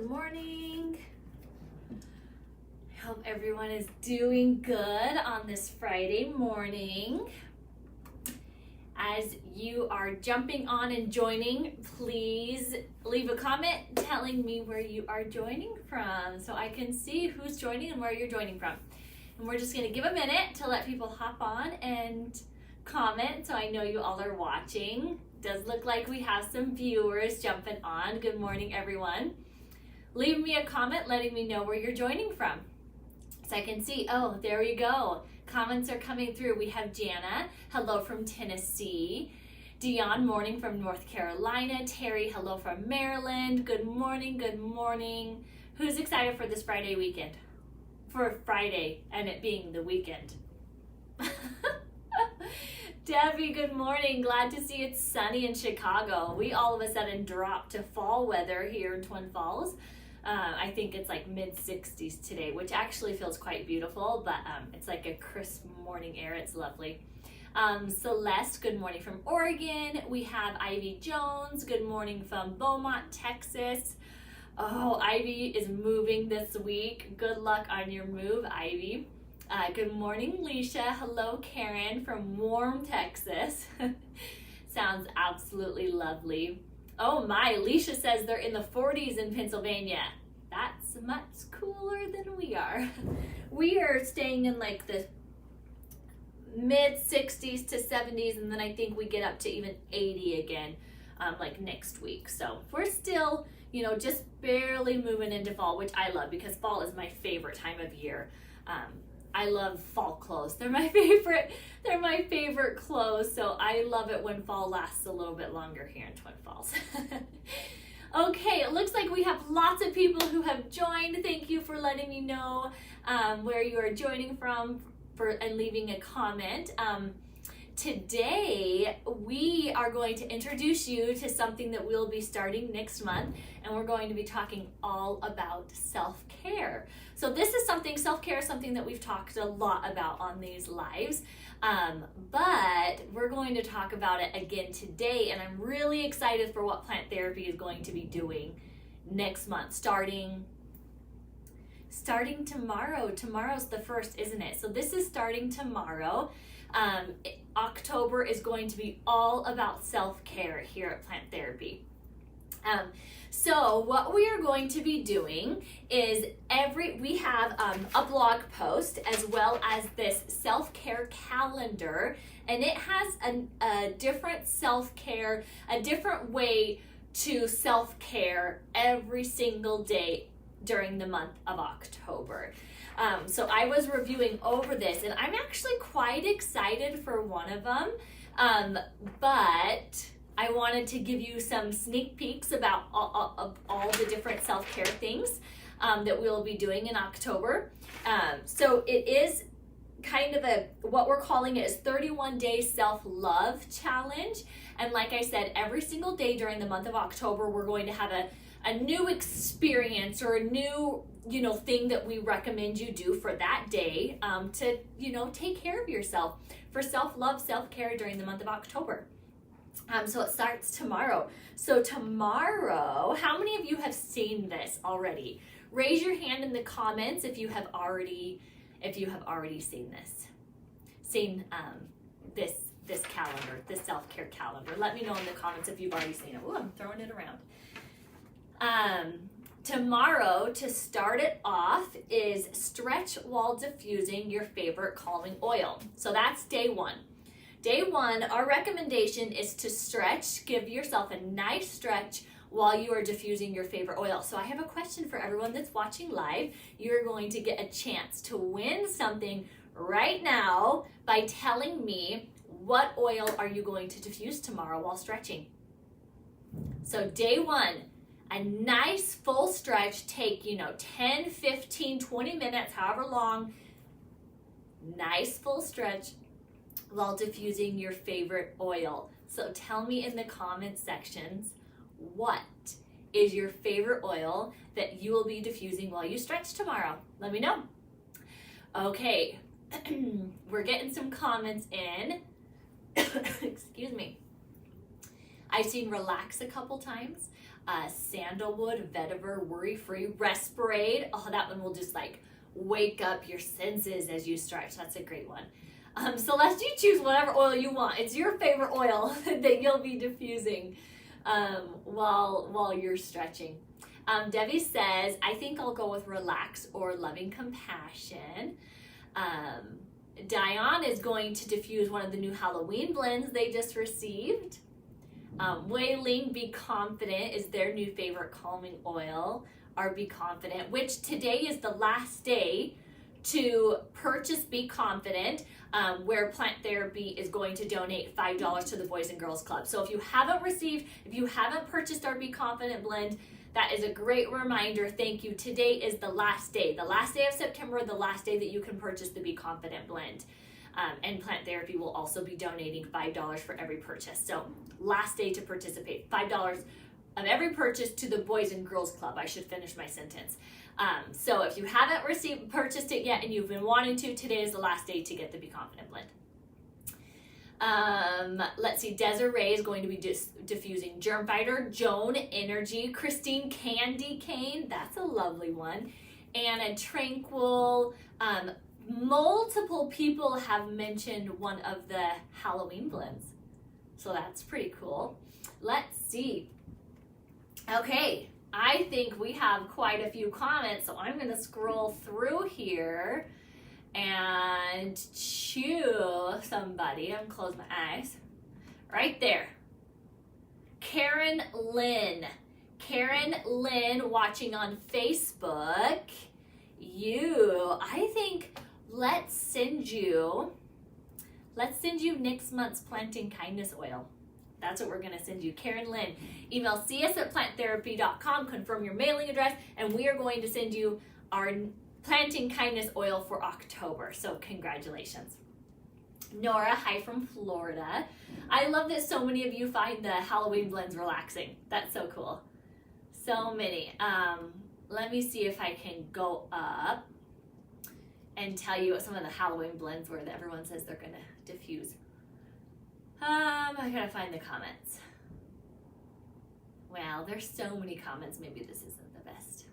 Good morning. I hope everyone is doing good on this Friday morning. As you are jumping on and joining, please leave a comment telling me where you are joining from so I can see who's joining and where you're joining from. And we're just going to give a minute to let people hop on and comment so I know you all are watching. Does look like we have some viewers jumping on. Good morning, everyone. Leave me a comment letting me know where you're joining from so I can see. Oh, there we go. Comments are coming through. We have Jana, hello from Tennessee. Dion, morning from North Carolina. Terry, hello from Maryland. Good morning, good morning. Who's excited for this Friday weekend? For Friday and it being the weekend. Debbie, good morning. Glad to see it's sunny in Chicago. We all of a sudden dropped to fall weather here in Twin Falls. I think it's like mid-60s today, which actually feels quite beautiful, but it's like a crisp morning air. It's lovely. Celeste, good morning from Oregon. We have Ivy Jones, good morning from Beaumont, Texas. Oh, Ivy is moving this week. Good luck on your move, Ivy. Good morning, Leisha. Hello, Karen from warm Texas. Sounds absolutely lovely. Oh my, Leisha says they're in the 40s in Pennsylvania. That's much cooler than we are. We are staying in like the mid 60s to 70s, and then I think we get up to even 80 again like next week. So we're still, just barely moving into fall, which I love because fall is my favorite time of year. I love fall clothes. They're my favorite. They're my favorite clothes. So I love it when fall lasts a little bit longer here in Twin Falls. Okay, it looks like we have lots of people who have joined. Thank you for letting me know where you are joining from and leaving a comment. Today, we are going to introduce you to something that we'll be starting next month, and we're going to be talking all about self-care. So this is self-care is something that we've talked a lot about on these lives, but we're going to talk about it again today, and I'm really excited for what Plant Therapy is going to be doing next month, starting tomorrow. Tomorrow's the 1st, isn't it? So this is starting tomorrow. October is going to be all about self-care here at Plant Therapy. So what we are going to be doing is we have a blog post as well as this self-care calendar, and it has a different self-care, a different way to self-care every single day during the month of October. So I was reviewing over this, and I'm actually quite excited for one of them, but I wanted to give you some sneak peeks about all the different self-care things that we'll be doing in October. So it is kind of what we're calling it is 31-day self-love challenge. And like I said, every single day during the month of October, we're going to have a new experience or a new thing that we recommend you do for that day to take care of yourself for self-love, self-care during the month of October. So it starts tomorrow. So tomorrow, how many of you have seen this already? Raise your hand in the comments if you have already seen this calendar, this self-care calendar. Let me know in the comments if you've already seen it. Ooh, I'm throwing it around. Tomorrow, to start it off, is stretch while diffusing your favorite calming oil. So that's day one. Day one, our recommendation is to stretch, give yourself a nice stretch while you are diffusing your favorite oil. So I have a question for everyone that's watching live. You're going to get a chance to win something right now by telling me what oil are you going to diffuse tomorrow while stretching. So day one, a nice full stretch, take 10, 15, 20 minutes, however long, nice full stretch while diffusing your favorite oil. So tell me in the comment sections, what is your favorite oil that you will be diffusing while you stretch tomorrow? Let me know. Okay, we're getting some comments in. Excuse me. I've seen relax a couple times. Sandalwood, vetiver, worry-free, Respirade. Oh, that one will just like wake up your senses as you stretch. That's a great one. Celeste, you choose whatever oil you want. It's your favorite oil that you'll be diffusing while you're stretching. Debbie says, I think I'll go with relax or loving compassion. Diane is going to diffuse one of the new Halloween blends they just received. Wei Ling, Be Confident is their new favorite calming oil, our Be Confident, which today is the last day to purchase Be Confident, where Plant Therapy is going to donate $5 to the Boys and Girls Club. So if you haven't purchased our Be Confident blend, that is a great reminder. Thank you. Today is the last day of September, the last day that you can purchase the Be Confident blend. And Plant Therapy will also be donating $5 for every purchase. So last day to participate, $5 of every purchase to the Boys and Girls Club. I should finish my sentence. So if you haven't purchased it yet and you've been wanting to, today is the last day to get the Be Confident blend. Let's see, Desiree is going to be diffusing Germ Fighter, Joan Energy, Christine Candy Cane, that's a lovely one, Anna Tranquil. Multiple people have mentioned one of the Halloween blends, so that's pretty cool. Let's see. Okay, I think we have quite a few comments, so I'm going to scroll through here and choose somebody. I'm going to close my eyes. Right there. Karen Lynn, watching on Facebook. I think let's send you next month's Planting Kindness oil. That's what we're going to send you. Karen Lynn, email cs@planttherapy.com, confirm your mailing address, and we are going to send you our Planting Kindness oil for October. So congratulations. Nora, hi from Florida. I love that so many of you find the Halloween blends relaxing. That's so cool. So many. Let me see if I can go up and tell you what some of the Halloween blends were that everyone says they're going to diffuse. I gotta find the comments. Well, there's so many comments, maybe this isn't the best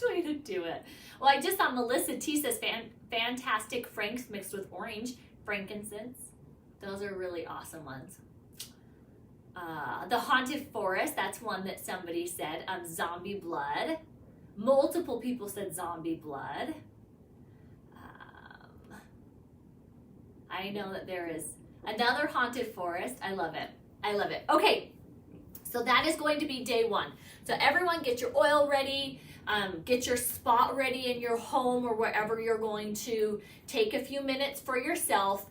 way to do it. Well, I just saw Melissa T says fantastic Franks mixed with orange, frankincense. Those are really awesome ones. The Haunted Forest, that's one that somebody said. Zombie Blood. Multiple people said Zombie Blood. I know that there is another Haunted Forest. I love it. Okay, so that is going to be day one. So everyone get your oil ready, get your spot ready in your home or wherever you're going to take a few minutes for yourself.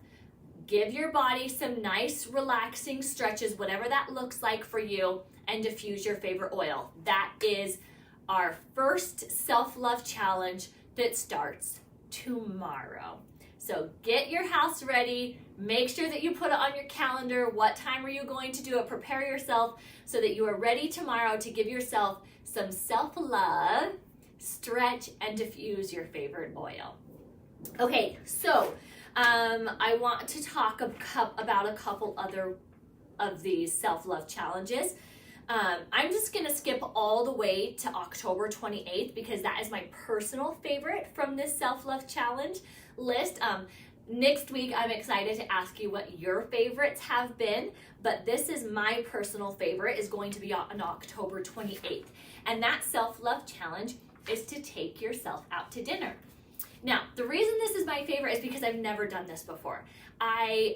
Give your body some nice relaxing stretches, whatever that looks like for you, and diffuse your favorite oil. That is our first self-love challenge that starts tomorrow. So get your house ready, make sure that you put it on your calendar. What time are you going to do it? Prepare yourself so that you are ready tomorrow to give yourself some self-love, stretch, and diffuse your favorite oil. Okay, so I want to talk about a couple other of these self-love challenges. I'm just going to skip all the way to October 28th because that is my personal favorite from this self-love challenge list. Next week, I'm excited to ask you what your favorites have been, but this is my personal favorite, is going to be on October 28th. And that self-love challenge is to take yourself out to dinner. Now, the reason this is my favorite is because I've never done this before. I,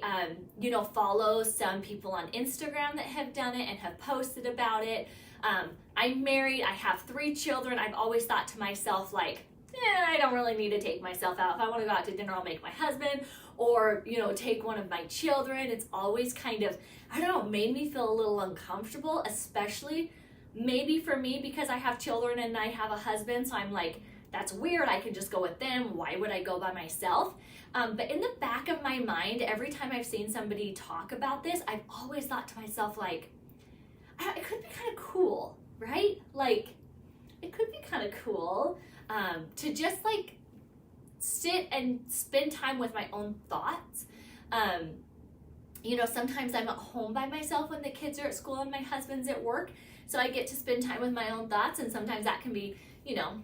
follow some people on Instagram that have done it and have posted about it. I'm married, I have 3 children. I've always thought to myself, I don't really need to take myself out. If I want to go out to dinner, I'll make my husband or, take one of my children. It's always kind of, made me feel a little uncomfortable, especially maybe for me because I have children and I have a husband. So I'm like, that's weird. I can just go with them. Why would I go by myself? But in the back of my mind, every time I've seen somebody talk about this, I've always thought to myself, it could be kind of cool, right? It could be kind of cool to just sit and spend time with my own thoughts. You know, sometimes I'm at home by myself when the kids are at school and my husband's at work. So I get to spend time with my own thoughts, and sometimes that can be, you know,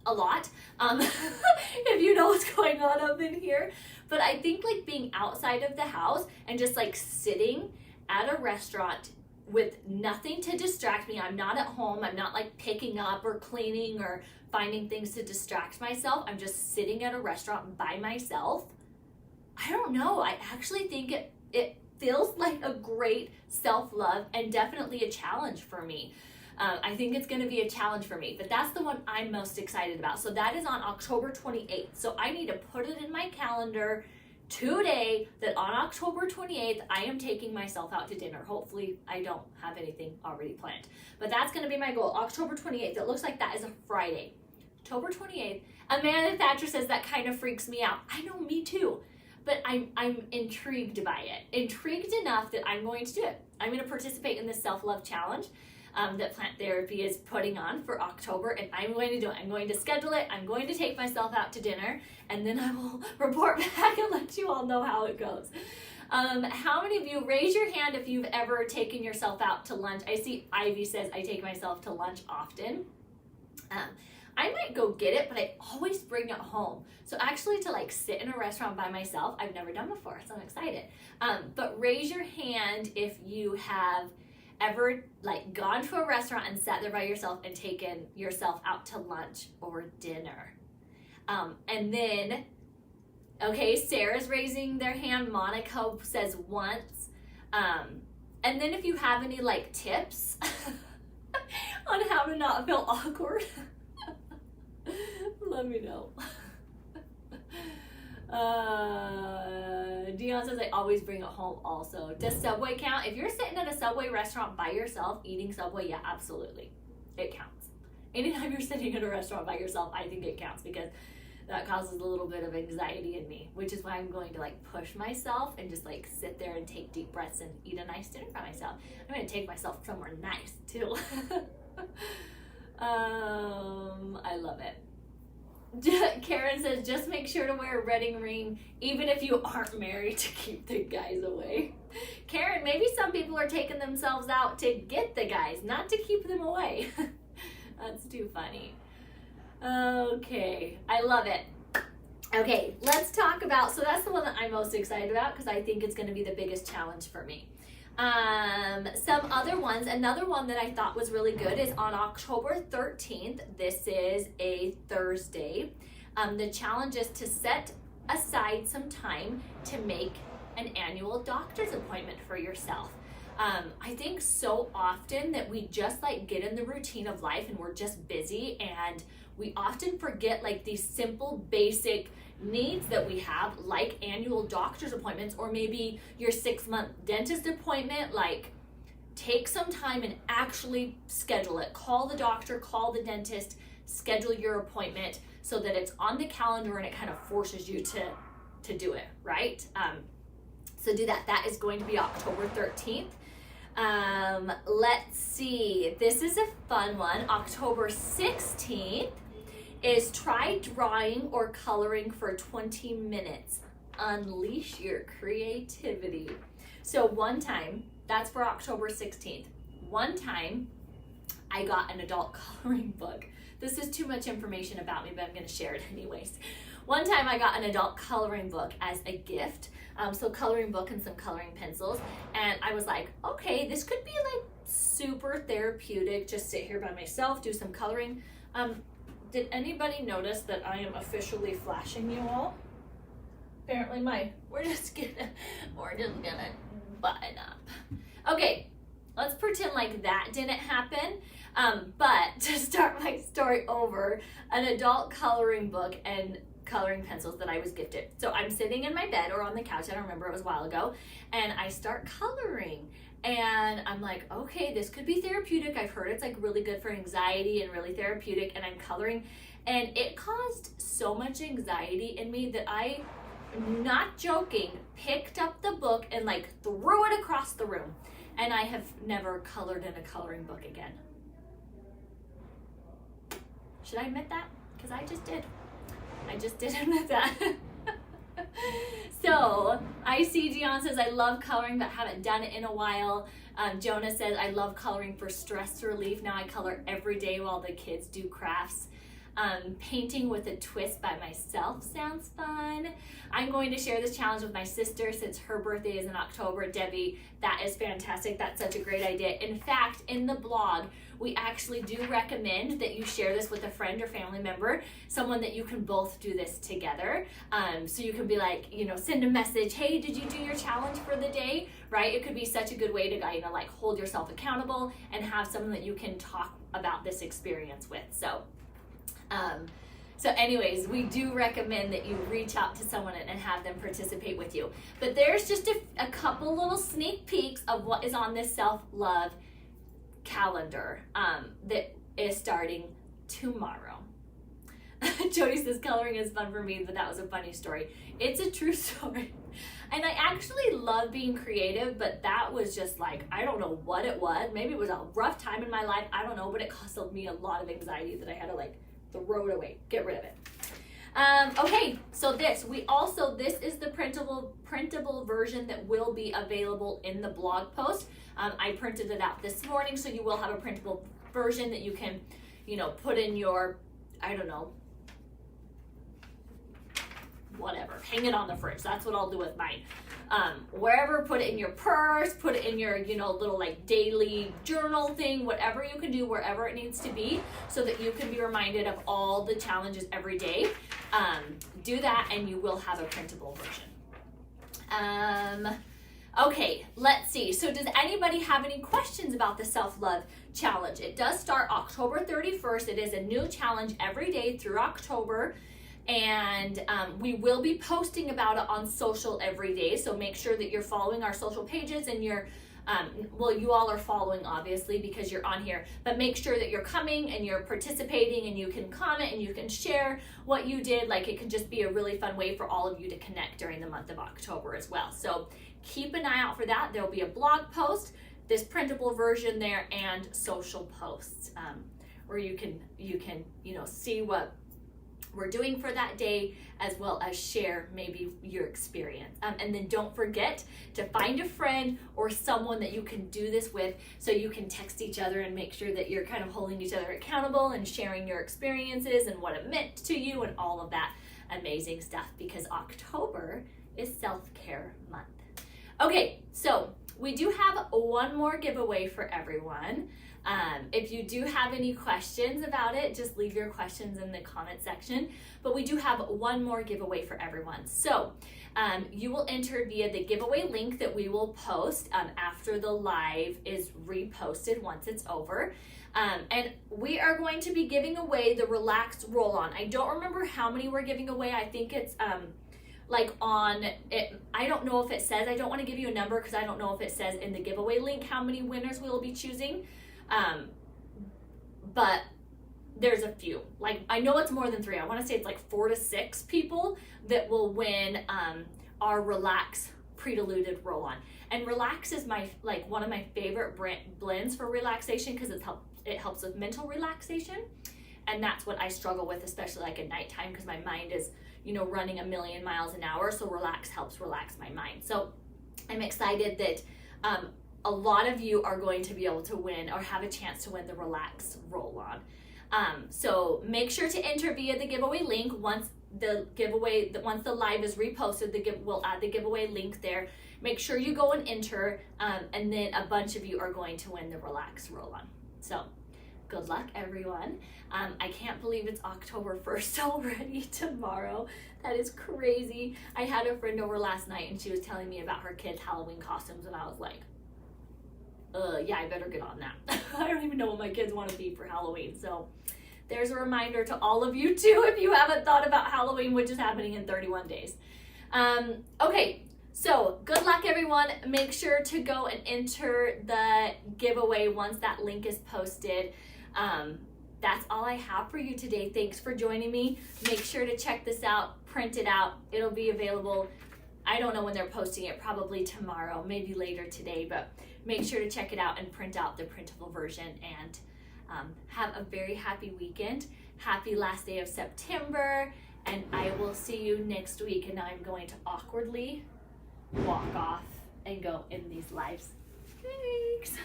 a lot, if you know what's going on up in here. But I think like being outside of the house and just like sitting at a restaurant with nothing to distract me. I'm not at home. I'm not like picking up or cleaning or finding things to distract myself. I'm just sitting at a restaurant by myself. I don't know. I actually think it feels like a great self-love and definitely a challenge for me. I think it's going to be a challenge for me, but that's the one I'm most excited about. So that is on October 28th. So I need to put it in my calendar today that on October 28th, I am taking myself out to dinner. Hopefully I don't have anything already planned, but that's going to be my goal. October 28th. It looks like that is a Friday. October 28th. Amanda Thatcher says that kind of freaks me out. I know, me too. But I'm intrigued by it. Intrigued enough that I'm going to do it. I'm going to participate in this self-love challenge that Plant Therapy is putting on for October, and I'm going to do it. I'm going to schedule it. I'm going to take myself out to dinner, and then I will report back and let you all know how it goes. How many of you, raise your hand if you've ever taken yourself out to lunch? I see Ivy says, I take myself to lunch often. I might go get it, but I always bring it home. So actually to like sit in a restaurant by myself, I've never done before, so I'm excited. But raise your hand if you have ever like gone to a restaurant and sat there by yourself and taken yourself out to lunch or dinner. And then, okay, Sarah's raising their hand. Monica says once. And then if you have any like tips on how to not feel awkward, let me know. Dion says I always bring it home also. Does Subway count? If you're sitting at a Subway restaurant by yourself eating Subway, yeah, absolutely. It counts. Anytime you're sitting at a restaurant by yourself, I think it counts because that causes a little bit of anxiety in me, which is why I'm going to like push myself and just like sit there and take deep breaths and eat a nice dinner by myself. I'm going to take myself somewhere nice too. I love it. Karen says, just make sure to wear a wedding ring even if you aren't married to keep the guys away. Karen, maybe some people are taking themselves out to get the guys, not to keep them away. That's too funny. Okay, I love it. Okay, let's talk about, so that's the one that I'm most excited about because I think it's going to be the biggest challenge for me. Some other ones, another one that I thought was really good is on October 13th. This is a Thursday. The challenge is to set aside some time to make an annual doctor's appointment for yourself. I think so often that we just like get in the routine of life and we're just busy, and we often forget like these simple basic needs that we have, like annual doctor's appointments, or maybe your 6-month dentist appointment. Like, take some time and actually schedule it. Call the doctor, call the dentist, schedule your appointment so that it's on the calendar and it kind of forces you to do it, right? So do that. That is going to be October 13th. Let's see. This is a fun one. October 16th is try drawing or coloring for 20 minutes. Unleash your creativity. So one time, that's for October 16th. One time, I got an adult coloring book. This is too much information about me, but I'm going to share it anyways. One time I got an adult coloring book as a gift. So coloring book and some coloring pencils. And I was like, okay, this could be like super therapeutic. Just sit here by myself, do some coloring. Did anybody notice that I am officially flashing you all? Apparently we're just gonna button up. Okay, let's pretend like that didn't happen. But to start my story over, an adult coloring book and coloring pencils that I was gifted. So I'm sitting in my bed or on the couch, I don't remember, it was a while ago, and I start coloring. And I'm like, okay, this could be therapeutic. I've heard it's like really good for anxiety and really therapeutic, and I'm coloring. And it caused so much anxiety in me that I, not joking, picked up the book and like threw it across the room. And I have never colored in a coloring book again. Should I admit that? Because I just did. I just did admit that. So I see Dion says, I love coloring but haven't done it in a while. Jonah says, I love coloring for stress relief. Now I color every day while the kids do crafts. Painting with a twist by myself sounds fun. I'm going to share this challenge with my sister since her birthday is in October. Debbie, that is fantastic. That's such a great idea. In fact, in the blog, we actually do recommend that you share this with a friend or family member, someone that you can both do this together. So you can be like, send a message, hey, did you do your challenge for the day? Right? It could be such a good way to, like hold yourself accountable and have someone that you can talk about this experience with. So anyways, we do recommend that you reach out to someone and have them participate with you. But there's just a couple little sneak peeks of what is on this self-love calendar that is starting tomorrow. Jody says, coloring is fun for me, but that was a funny story. It's a true story. And I actually love being creative, but that was just like, I don't know what it was. Maybe it was a rough time in my life. I don't know, but it caused me a lot of anxiety that I had to throw it away, get rid of it. Okay, so this is the printable version that will be available in the blog post. I printed it out this morning, so you will have a printable version that you can, put in your, I don't know, whatever, hang it on the fridge. That's what I'll do with mine. Wherever, put it in your purse, put it in your, little daily journal thing, whatever you can do, wherever it needs to be, so that you can be reminded of all the challenges every day. Do that and you will have a printable version. Okay, let's see. So does anybody have any questions about the self-love challenge? It does start October 31st. It is a new challenge every day through October. And we will be posting about it on social every day, so make sure that you're following our social pages and you're you all are following obviously because you're on here, but make sure that you're coming and you're participating and you can comment and you can share what you did. It can just be a really fun way for all of you to connect during the month of October as well. So keep an eye out for that. There'll be a blog post, this printable version there, and social posts where you can see what we're doing for that day, as well as share maybe your experience. And then don't forget to find a friend or someone that you can do this with, so you can text each other and make sure that you're kind of holding each other accountable and sharing your experiences and what it meant to you and all of that amazing stuff, because October is self-care month. Okay, so we do have one more giveaway for everyone. If you do have any questions about it, just leave your questions in the comment section. But we do have one more giveaway for everyone. So you will enter via the giveaway link that we will post after the live is reposted once it's over. And we are going to be giving away the Relax Roll-On. I don't remember how many we're giving away. I think it's on it. I don't know if it says, I don't want to give you a number because I don't know if it says in the giveaway link how many winners we will be choosing. But there's a few, I know it's more than 3. I want to say it's 4 to 6 people that will win our Relax pre-diluted roll-on. And Relax is my one of my favorite blends for relaxation, because it helps with mental relaxation, and that's what I struggle with, especially at nighttime, because my mind is running a million miles an hour. So Relax helps relax my mind. So I'm excited that a lot of you are going to be able to win or have a chance to win the Relax Roll-On. So make sure to enter via the giveaway link. Once the live is reposted, we'll add the giveaway link there. Make sure you go and enter, and then a bunch of you are going to win the Relax Roll-On. So good luck, everyone. I can't believe it's October 1st already, tomorrow. That is crazy. I had a friend over last night and she was telling me about her kids' Halloween costumes, and I was like, yeah, I better get on that. I don't even know what my kids want to be for Halloween. So there's a reminder to all of you too, if you haven't thought about Halloween, which is happening in 31 days. Okay, so good luck, everyone. Make sure to go and enter the giveaway once that link is posted. That's all I have for you today. Thanks for joining me. Make sure to check this out, print it out. It'll be available. I don't know when they're posting it, probably tomorrow, maybe later today, but make sure to check it out and print out the printable version, and have a very happy weekend. Happy last day of September, And I will see you next week. And now I'm going to awkwardly walk off and go in these lives. Thanks.